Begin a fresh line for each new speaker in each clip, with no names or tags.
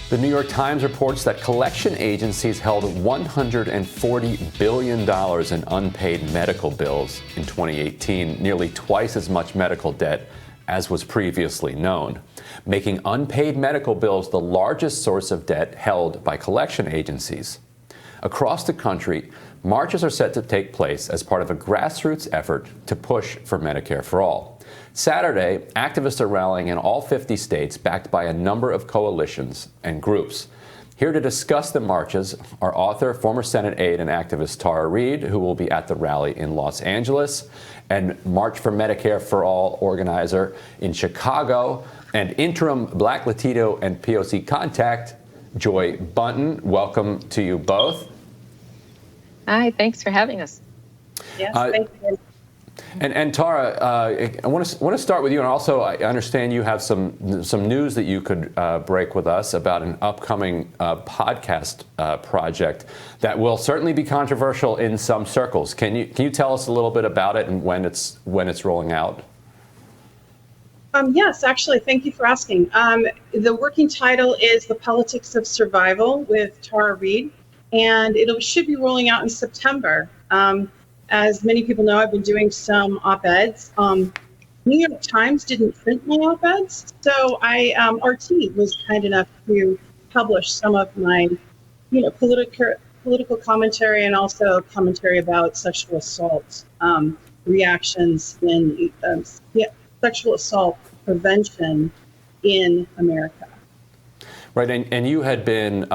The New York Times reports that collection agencies held $140 billion in unpaid medical bills in 2018, nearly twice as much medical debt as was previously known, making unpaid medical bills the largest source of debt held by collection agencies. Across the country, marches are set to take place as part of a grassroots effort to push for Medicare for All. Saturday, activists are rallying in all 50 states, backed by a number of coalitions and groups. Here to discuss the marches are author, former Senate aide, and activist Tara Reade, who will be at the rally in Los Angeles, and March for Medicare for All organizer in Chicago, and interim Black, Latino, and POC contact, Joy Bunton. Welcome to you both.
Hi, thanks for having us.
Yes, thank you.
And Tara, I want to start with you, and also I understand you have some news that you could break with us about an upcoming podcast project that will certainly be controversial in some circles. Can you tell us a little bit about it and when it's rolling out?
Yes, actually, thank you for asking. The working title is The Politics of Survival with Tara Reade, and it should be rolling out in September. As many people know, I've been doing some op-eds. New York Times didn't print my op-eds, so RT was kind enough to publish some of my, political commentary and also commentary about sexual assault reactions in sexual assault prevention in America.
Right, and you had been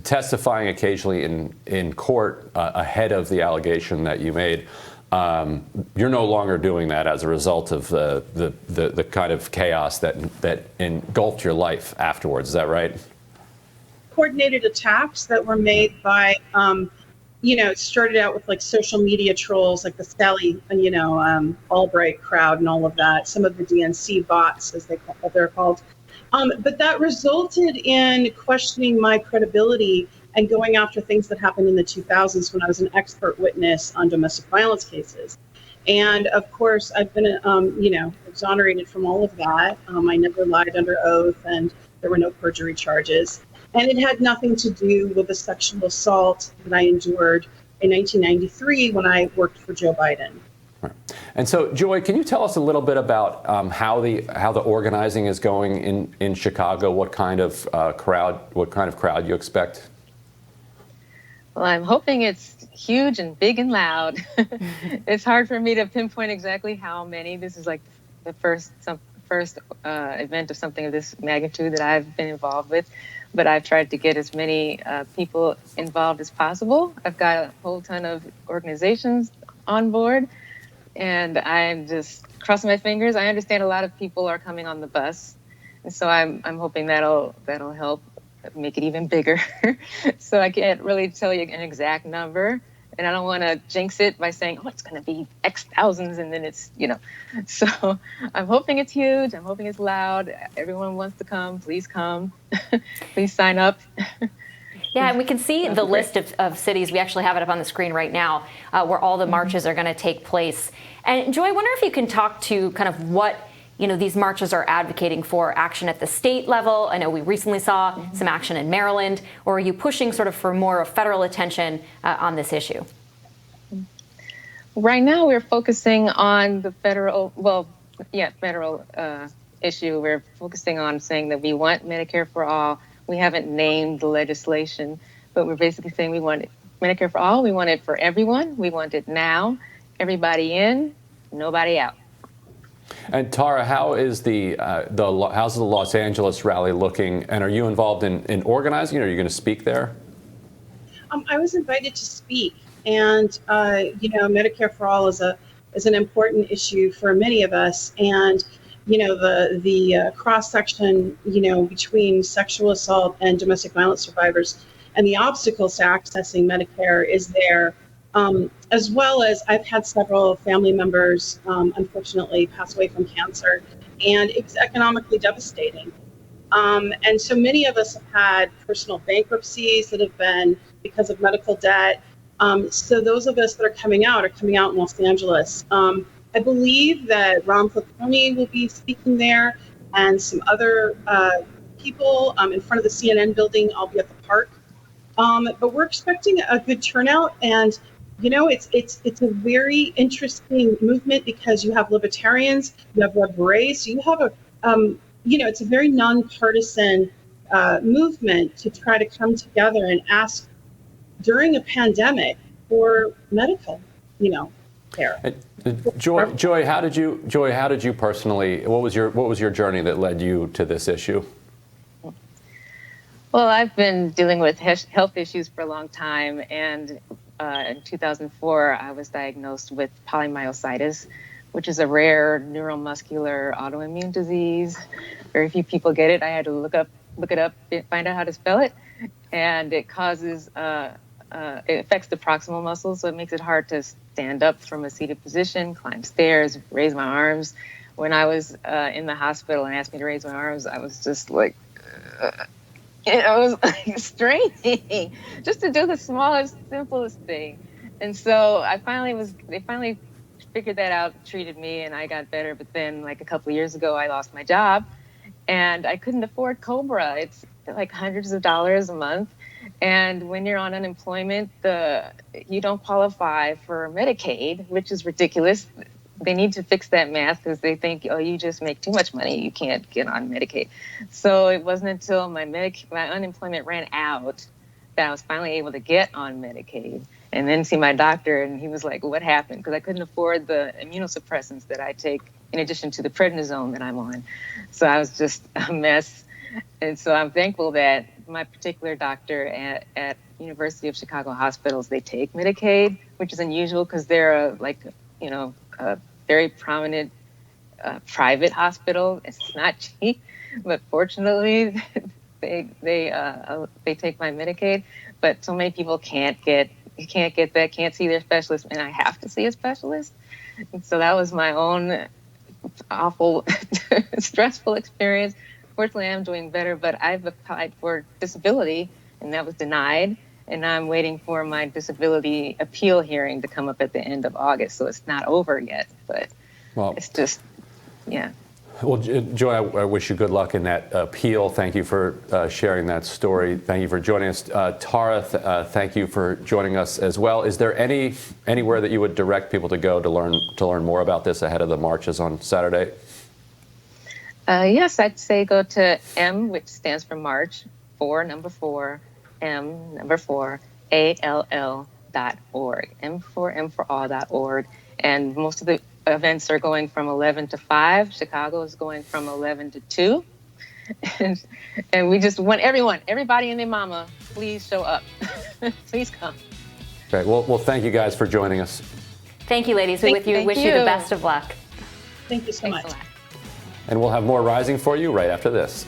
testifying occasionally in court ahead of the allegation that you made. You're no longer doing that as a result of the kind of chaos that engulfed your life afterwards. Is that right?
Coordinated attacks that were made by, it started out with like social media trolls, like the Sally, Albright crowd and all of that. Some of the DNC bots, as they're called. But that resulted in questioning my credibility and going after things that happened in the 2000s when I was an expert witness on domestic violence cases. And of course, I've been, exonerated from all of that. I never lied under oath, and there were no perjury charges. And it had nothing to do with the sexual assault that I endured in 1993 when I worked for Joe Biden.
Right. And so, Joy, can you tell us a little bit about how the organizing is going in Chicago? What kind of crowd you expect?
Well, I'm hoping it's huge and big and loud. It's hard for me to pinpoint exactly how many. This is like the first event of something of this magnitude that I've been involved with. But I've tried to get as many people involved as possible. I've got a whole ton of organizations on board. And I'm just crossing my fingers. I understand a lot of people are coming on the bus, and so I'm hoping that'll help make it even bigger. So I can't really tell you an exact number, and I don't want to jinx it by saying, it's going to be X thousands, and then it's So I'm hoping it's huge. I'm hoping it's loud. Everyone wants to come. Please come. Please sign up.
Yeah, and we can see the list of cities. We actually have it up on the screen right now, where all the marches are going to take place. And Joy, I wonder if you can talk to kind of what these marches are advocating for, action at the state level. I know we recently saw some action in Maryland. Or are you pushing sort of for more federal attention on this issue?
Right now, we're focusing on the federal issue. We're focusing on saying that we want Medicare for all. We haven't named the legislation, but we're basically saying we want Medicare for all. We want it for everyone. We want it now. Everybody in, nobody out.
And Tara, how is how's the Los Angeles rally looking? And are you involved in organizing? Are you going to speak there?
I was invited to speak, and Medicare for all is an important issue for many of us, and the cross section, between sexual assault and domestic violence survivors, and the obstacles to accessing Medicare is there. As well as I've had several family members, unfortunately, pass away from cancer, and it's economically devastating. And so many of us have had personal bankruptcies that have been because of medical debt. So those of us that are coming out in Los Angeles. I believe that Ron Falcone will be speaking there, and some other people in front of the CNN building. I'll be at the park. But we're expecting a good turnout, and it's a very interesting movement because you have libertarians, you have red berets, so you have it's a very nonpartisan movement to try to come together and ask during a pandemic for medical, care.
Joy, how did you personally? What was your journey that led you to this issue?
Well, I've been dealing with health issues for a long time, and in 2004, I was diagnosed with polymyositis, which is a rare neuromuscular autoimmune disease. Very few people get it. I had to look it up, find out how to spell it, and it causes it affects the proximal muscles, so it makes it hard to stand up from a seated position, climb stairs, raise my arms. When I was in the hospital and asked me to raise my arms, I was just like. It was like straining just to do the smallest, simplest thing. And so they finally figured that out, treated me, and I got better. But then like a couple of years ago, I lost my job and I couldn't afford Cobra. It's like hundreds of dollars a month. And when you're on unemployment, you don't qualify for Medicaid, which is ridiculous. They need to fix that math because they think, oh, you just make too much money, you can't get on Medicaid. So it wasn't until my unemployment ran out that I was finally able to get on Medicaid and then see my doctor. And he was like, what happened? Because I couldn't afford the immunosuppressants that I take in addition to the prednisone that I'm on. So I was just a mess. And so I'm thankful that my particular doctor at University of Chicago hospitals, they take Medicaid, which is unusual because they're a very prominent private hospital. It's not cheap, but fortunately, they take my Medicaid. But so many people can't get that, can't see their specialist, and I have to see a specialist. And so that was my own awful, stressful experience. Fortunately, I'm doing better, but I've applied for disability, and that was denied. And I'm waiting for my disability appeal hearing to come up at the end of August. So it's not over yet, but it's just, yeah.
Well, Joy, I wish you good luck in that appeal. Thank you for sharing that story. Thank you for joining us. Tara, thank you for joining us as well. Is there anywhere that you would direct people to go to learn more about this ahead of the marches on Saturday?
Yes, I'd say go to M, which stands for March, 4, number 4, M, number 4, ALL.org, M4A.org. And most of the events are going from 11 to 5. Chicago is going from 11 to 2. And we just want everybody and their mama, please show up. Please come.
Great. Well, thank you guys for joining us.
Thank you, ladies. We wish you the best of luck.
Thank you so much.
Thanks a lot.
And we'll have more Rising for you right after this.